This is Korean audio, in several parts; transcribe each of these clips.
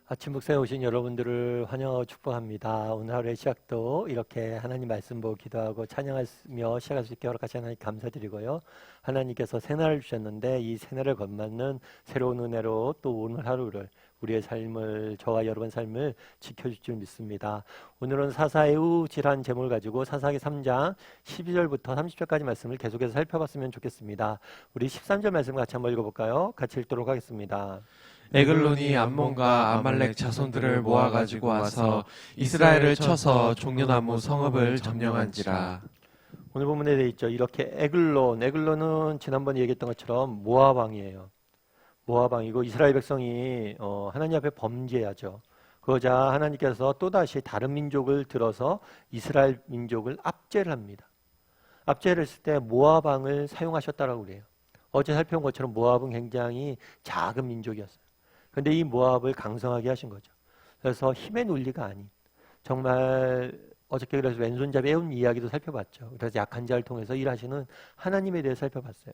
아침 묵상에 오신 여러분들을 환영하고 축복합니다. 오늘 하루의 시작도 이렇게 하나님 말씀 보고 기도하고 찬양하며 시작할 수 있게 허락하신 하나님 감사드리고요. 하나님께서 새날을 주셨는데 이 새날을 건맞는 새로운 은혜로 또 오늘 하루를 우리의 삶을 저와 여러분 삶을 지켜줄 줄 믿습니다. 오늘은 사사에후 질환 제목을 가지고 사사기 3장 12절부터 30절까지 말씀을 계속해서 살펴봤으면 좋겠습니다. 우리 13절 말씀 같이 한번 읽어볼까요? 같이 읽도록 하겠습니다. 에글론이 암몬과 아말렉 자손들을 모아가지고 와서 이스라엘을 쳐서 종려나무 성읍을 점령한지라. 오늘 본문에 되어 있죠. 이렇게 에글론은 지난번에 얘기했던 것처럼 모압 왕이에요. 모압 왕이고 이스라엘 백성이 하나님 앞에 범죄하죠. 그러자 하나님께서 또다시 다른 민족을 들어서 이스라엘 민족을 압제를 합니다. 압제를 했을 때 모압 왕을 사용하셨다라고 그래요. 어제 살펴본 것처럼 모압은 굉장히 작은 민족이었어요. 근데 이 모압을 강성하게 하신 거죠. 그래서 힘의 논리가 아닌 정말 어저께 그래서 왼손잡이 애운 이야기도 살펴봤죠. 그래서 약한 자를 통해서 일하시는 하나님에 대해 살펴봤어요.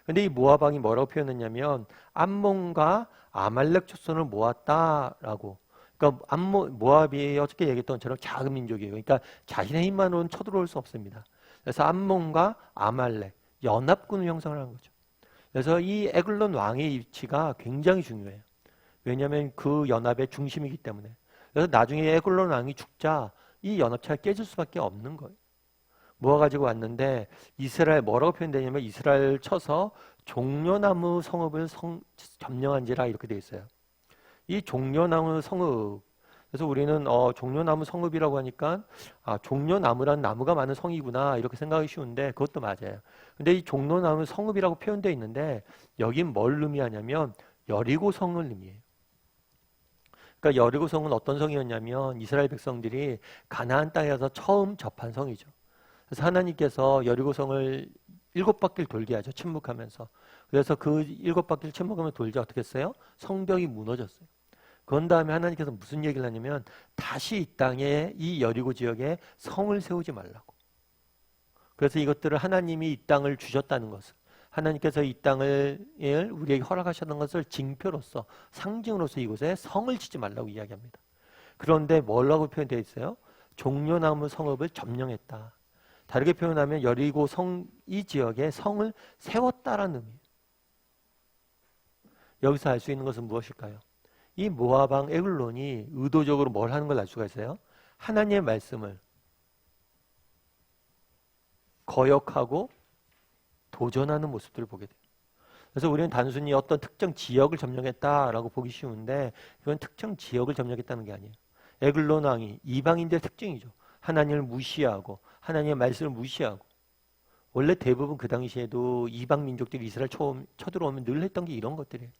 근데 이 모압 왕이 뭐라고 표현했냐면 암몬과 아말렉 족속을 모았다라고. 그러니까 모압이 어저께 얘기했던 것처럼 작은 민족이에요. 그러니까 자신의 힘만으로는 쳐들어올 수 없습니다. 그래서 암몬과 아말렉 연합군을 형성을 한 거죠. 그래서 이 에글론 왕의 위치가 굉장히 중요해요. 왜냐하면 그 연합의 중심이기 때문에. 그래서 나중에 에글론 왕이 죽자 이 연합체가 깨질 수밖에 없는 거예요. 모아가지고 왔는데 이스라엘 뭐라고 표현되냐면 이스라엘 쳐서 종려나무 성읍을 점령한지라 이렇게 되어 있어요. 이 종려나무 성읍, 그래서 우리는 종려나무 성읍이라고 하니까 종려나무란 나무가 많은 성이구나 이렇게 생각하기 쉬운데 그것도 맞아요. 근데 이 종려나무 성읍이라고 표현되어 있는데 여긴 뭘 의미하냐면 여리고 성을 의미해요. 그러니까 여리고성은 어떤 성이었냐면 이스라엘 백성들이 가나안 땅에 가서 처음 접한 성이죠. 그래서 하나님께서 여리고성을 7바퀴를 돌게 하죠. 침묵하면서. 그래서 그 7바퀴를 침묵하면서 돌자 어떻게 했어요? 성벽이 무너졌어요. 그런 다음에 하나님께서 무슨 얘기를 하냐면 다시 이 땅에 이 여리고 지역에 성을 세우지 말라고. 그래서 이것들을 하나님이 이 땅을 주셨다는 것을 하나님께서 이 땅을 우리에게 허락하셨던 것을 징표로서 상징으로서 이곳에 성을 짓지 말라고 이야기합니다. 그런데 뭐라고 표현되어 있어요? 종려나무 성읍을 점령했다. 다르게 표현하면 여리고 이 지역에 성을 세웠다라는 의미예요. 여기서 알 수 있는 것은 무엇일까요? 이 모압 왕 에글론이 의도적으로 뭘 하는 걸 알 수가 있어요? 하나님의 말씀을 거역하고 도전하는 모습들을 보게 돼요. 그래서 우리는 단순히 어떤 특정 지역을 점령했다라고 보기 쉬운데 이건 특정 지역을 점령했다는 게 아니에요. 에글론 왕이 이방인들의 특징이죠. 하나님을 무시하고 하나님의 말씀을 무시하고 원래 대부분 그 당시에도 이방 민족들이 이스라엘 처음 쳐들어오면 늘 했던 게 이런 것들이에요.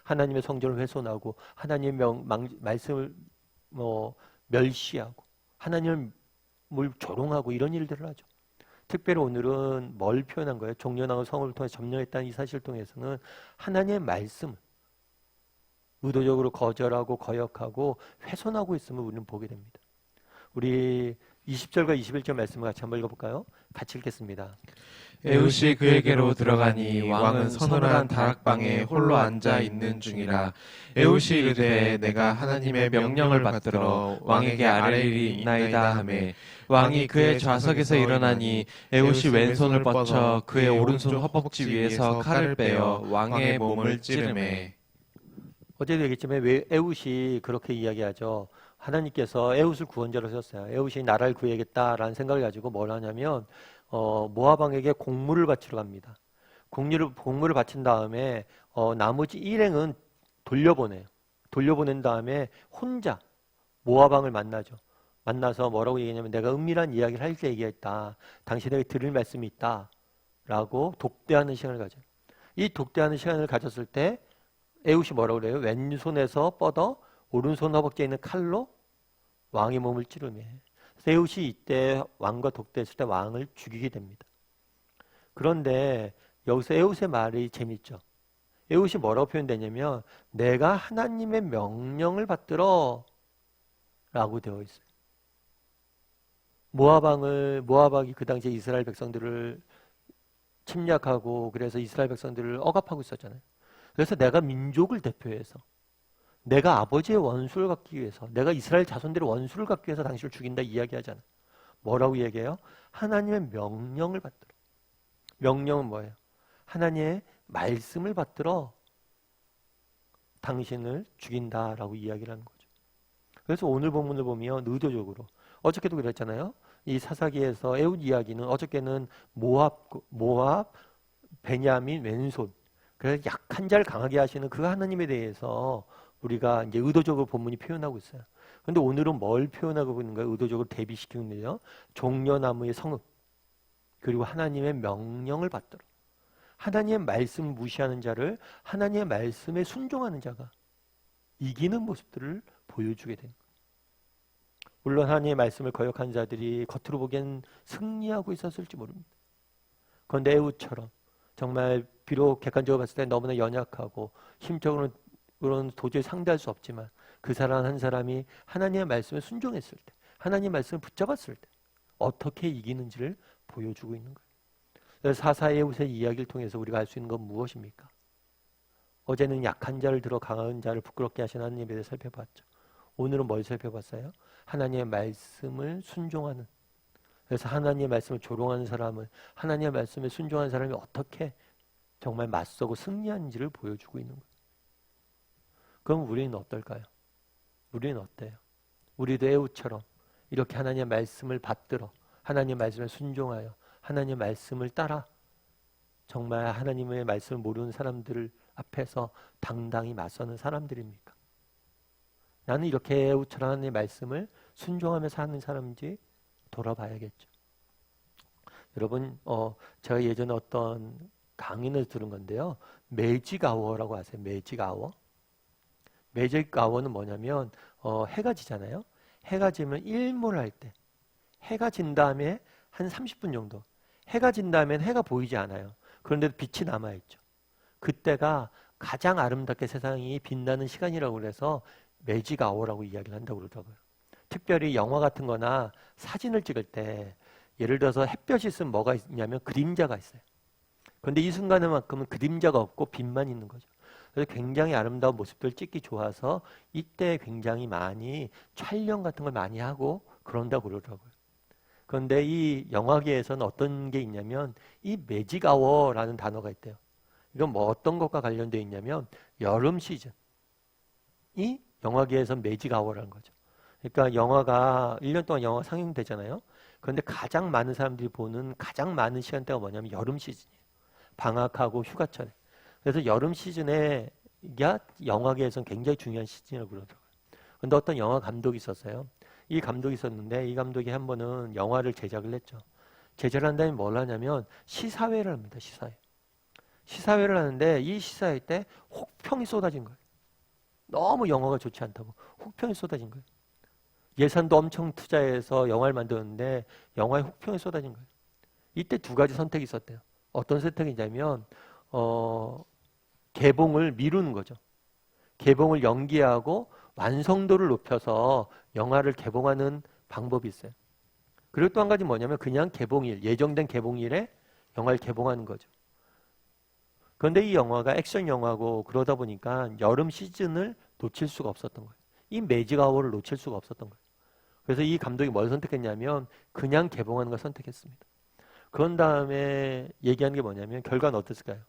하나님의 성전을 훼손하고 하나님의 말씀을 멸시하고 하나님을 조롱하고 이런 일들을 하죠. 특별히 오늘은 뭘 표현한 거예요? 종려나무 성을 통해 점령했다는 이 사실을 통해서는 하나님의 말씀을 의도적으로 거절하고 거역하고 훼손하고 있음을 우리는 보게 됩니다. 우리 20절과 21절 말씀을 같이 한번 읽어볼까요? 같이 읽겠습니다. 에훗이 그에게로 들어가니 왕은 서늘한 다락방에 홀로 앉아 있는 중이라. 에훗이 이르되 내가 하나님의 명령을 받들어 왕에게 아뢰 일이 있나이다 하매 왕이 그의 좌석에서 일어나니 에훗이 왼손을 뻗쳐 그의 오른손 허벅지 위에서 칼을 빼어 왕의 몸을 찌르매. 어제도 얘기했지만 왜 에훗이 그렇게 이야기하죠. 하나님께서 에훗을 구원자로 썼어요. 에훗이 나라를 구해야겠다라는 생각을 가지고 뭘 하냐면 모압 왕에게 공물을 바치러 갑니다. 공물을 바친 다음에 나머지 일행은 돌려보내요. 돌려보낸 다음에 혼자 모압 왕을 만나죠. 만나서 뭐라고 얘기하냐면 내가 은밀한 이야기를 할 때 얘기했다. 당신에게 들을 말씀이 있다. 라고 독대하는 시간을 가져요. 이 독대하는 시간을 가졌을 때 에훗이 뭐라고 그래요? 왼손에서 뻗어 오른손 허벅지에 있는 칼로 왕의 몸을 찌르며 에훗이 이때 왕과 독대했을 때 왕을 죽이게 됩니다. 그런데 여기서 에훗의 말이 재밌죠. 에훗이 뭐라고 표현되냐면 내가 하나님의 명령을 받들어 라고 되어 있어요. 모압왕이 그 당시에 이스라엘 백성들을 침략하고 그래서 이스라엘 백성들을 억압하고 있었잖아요. 그래서 내가 민족을 대표해서 내가 아버지의 원수를 갚기 위해서, 내가 이스라엘 자손들의 원수를 갚기 위해서 당신을 죽인다 이야기하잖아요. 뭐라고 얘기해요? 하나님의 명령을 받들어. 명령은 뭐예요? 하나님의 말씀을 받들어 당신을 죽인다라고 이야기를 하는 거죠. 그래서 오늘 본문을 보면 의도적으로 어저께도 그랬잖아요. 이 사사기에서 에훗 이야기는 어저께는 모압, 베냐민 왼손. 그래서 약한 자를 강하게 하시는 그 하나님에 대해서 우리가 이제 의도적으로 본문이 표현하고 있어요. 그런데 오늘은 뭘 표현하고 있는 거예요? 의도적으로 대비시키는 거예요. 종려나무의 성읍, 그리고 하나님의 명령을 받들어. 하나님의 말씀을 무시하는 자를 하나님의 말씀에 순종하는 자가 이기는 모습들을 보여주게 된 거예요. 물론 하나님의 말씀을 거역한 자들이 겉으로 보기엔 승리하고 있었을지 모릅니다. 그런데 에훗처럼 정말 비록 객관적으로 봤을 때 너무나 연약하고 힘적으로는 도저히 상대할 수 없지만 그 사람 한 사람이 하나님의 말씀에 순종했을 때, 하나님의 말씀을 붙잡았을 때 어떻게 이기는지를 보여주고 있는 거예요. 그래서 사사의 에훗의 이야기를 통해서 우리가 알 수 있는 건 무엇입니까? 어제는 약한 자를 들어 강한 자를 부끄럽게 하신 하나님에 대해 살펴봤죠. 오늘은 뭘 살펴봤어요? 하나님의 말씀을 순종하는, 그래서 하나님의 말씀을 조롱하는 사람은 하나님의 말씀에 순종하는 사람이 어떻게 정말 맞서고 승리하는지를 보여주고 있는 거예요. 그럼 우리는 어떨까요? 우리는 어때요? 우리도 에훗처럼 이렇게 하나님의 말씀을 받들어 하나님의 말씀에 순종하여 하나님의 말씀을 따라 정말 하나님의 말씀을 모르는 사람들 앞에서 당당히 맞서는 사람들입니까? 나는 이렇게 에훗처럼 하나님의 말씀을 순종하며 사는 사람인지 돌아봐야겠죠. 여러분, 제가 예전에 어떤 강인을 들은 건데요. 매직아워라고 아세요? 매직아워? 매직아워는 뭐냐면 해가 지잖아요. 해가 지면 일몰을 할 때, 해가 진 다음에 한 30분 정도, 해가 진 다음엔 해가 보이지 않아요. 그런데도 빛이 남아있죠. 그때가 가장 아름답게 세상이 빛나는 시간이라고 그래서 매직아워라고 이야기를 한다고 그러더라고요. 특별히 영화 같은 거나 사진을 찍을 때 예를 들어서 햇볕이 있으면 뭐가 있냐면 그림자가 있어요. 그런데 이 순간에만큼은 그림자가 없고 빛만 있는 거죠. 그래서 굉장히 아름다운 모습들을 찍기 좋아서 이때 굉장히 많이 촬영 같은 걸 많이 하고 그런다고 그러더라고요. 그런데 이 영화계에서는 어떤 게 있냐면 이 매직아워라는 단어가 있대요. 이건 뭐 어떤 것과 관련되어 있냐면 여름 시즌. 이 영화계에서 매직아워라는 거죠. 그러니까 영화가 1년 동안 영화가 상영되잖아요. 그런데 가장 많은 사람들이 보는 가장 많은 시간대가 뭐냐면 여름 시즌이에요. 방학하고 휴가철에. 그래서 여름 시즌에 영화계에서는 굉장히 중요한 시즌이라고 그러더라고요. 그런데 어떤 영화 감독이 있었어요. 이 감독이 있었는데 이 감독이 한 번은 영화를 제작을 했죠. 제작을 한 다음에 뭘 하냐면 시사회를 합니다. 시사회. 시사회를 하는데 이 시사회 때 혹평이 쏟아진 거예요. 너무 영화가 좋지 않다고 혹평이 쏟아진 거예요. 예산도 엄청 투자해서 영화를 만드는데 영화에 혹평이 쏟아진 거예요. 이때 두 가지 선택이 있었대요. 어떤 선택이냐면 개봉을 미루는 거죠. 개봉을 연기하고 완성도를 높여서 영화를 개봉하는 방법이 있어요. 그리고 또 한 가지 뭐냐면 그냥 개봉일, 예정된 개봉일에 영화를 개봉하는 거죠. 그런데 이 영화가 액션 영화고 그러다 보니까 여름 시즌을 놓칠 수가 없었던 거예요. 이 매직아워를 놓칠 수가 없었던 거예요. 그래서 이 감독이 뭘 선택했냐면 그냥 개봉하는 걸 선택했습니다. 그런 다음에 얘기하는 게 뭐냐면 결과는 어땠을까요?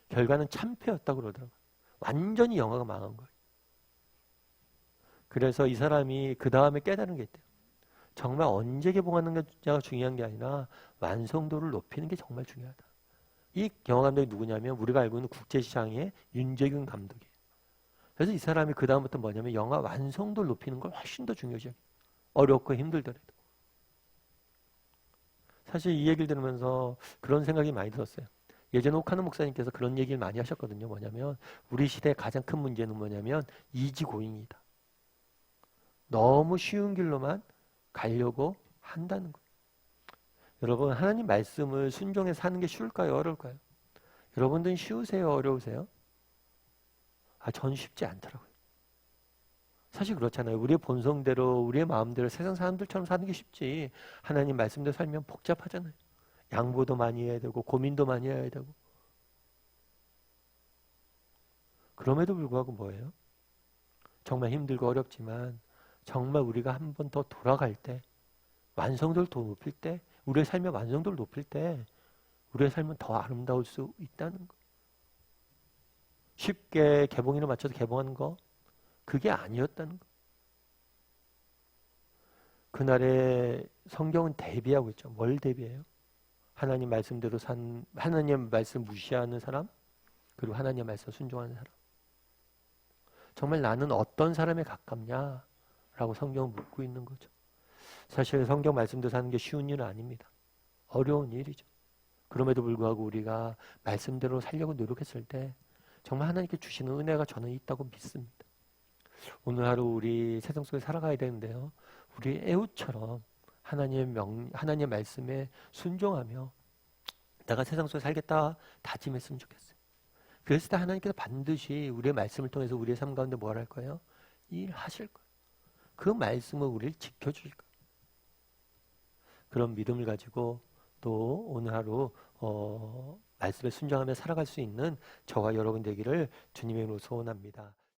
결과는 참패였다고 그러더라고요. 완전히 영화가 망한 거예요. 그래서 이 사람이 그 다음에 깨달은 게 있대요. 정말 언제 개봉하는가가 중요한 게 아니라 완성도를 높이는 게 정말 중요하다. 이 영화 감독이 누구냐면 우리가 알고 있는 국제시장의 윤재균 감독이에요. 그래서 이 사람이 그 다음부터 뭐냐면 영화 완성도를 높이는 걸 훨씬 더 중요시 여겨요. 어렵고 힘들더라도. 사실 이 얘기를 들으면서 그런 생각이 많이 들었어요. 예전에 옥하는 목사님께서 그런 얘기를 많이 하셨거든요. 뭐냐면 우리 시대의 가장 큰 문제는 뭐냐면 이지고잉이다. 너무 쉬운 길로만 가려고 한다는 거예요. 여러분 하나님 말씀을 순종해서 사는 게 쉬울까요? 어려울까요? 여러분들은 쉬우세요? 어려우세요? 전 쉽지 않더라고요. 사실 그렇잖아요. 우리의 본성대로 우리의 마음대로 세상 사람들처럼 사는 게 쉽지. 하나님 말씀대로 살면 복잡하잖아요. 양보도 많이 해야 되고 고민도 많이 해야 되고. 그럼에도 불구하고 뭐예요? 정말 힘들고 어렵지만 정말 우리가 한 번 더 돌아갈 때, 완성도를 더 높일 때, 우리의 삶의 완성도를 높일 때 우리의 삶은 더 아름다울 수 있다는 거. 쉽게 개봉일을 맞춰서 개봉하는 거, 그게 아니었다는 거. 그날의 성경은 대비하고 있죠. 뭘 대비해요? 하나님 말씀대로 하나님 말씀 무시하는 사람, 그리고 하나님 말씀 순종하는 사람. 정말 나는 어떤 사람에 가깝냐? 라고 성경은 묻고 있는 거죠. 사실 성경 말씀대로 사는 게 쉬운 일은 아닙니다. 어려운 일이죠. 그럼에도 불구하고 우리가 말씀대로 살려고 노력했을 때 정말 하나님께 주시는 은혜가 저는 있다고 믿습니다. 오늘 하루 우리 세상 속에 살아가야 되는데요. 우리 에웃처럼 하나님의 말씀에 순종하며 내가 세상 속에 살겠다 다짐했으면 좋겠어요. 그랬을 때 하나님께서 반드시 우리의 말씀을 통해서 우리의 삶 가운데 뭘 할 거예요? 일하실 거예요. 그 말씀을 우리를 지켜주실 거예요. 그런 믿음을 가지고 또 오늘 하루 말씀에 순종하며 살아갈 수 있는 저와 여러분 되기를 주님의 이름으로 소원합니다.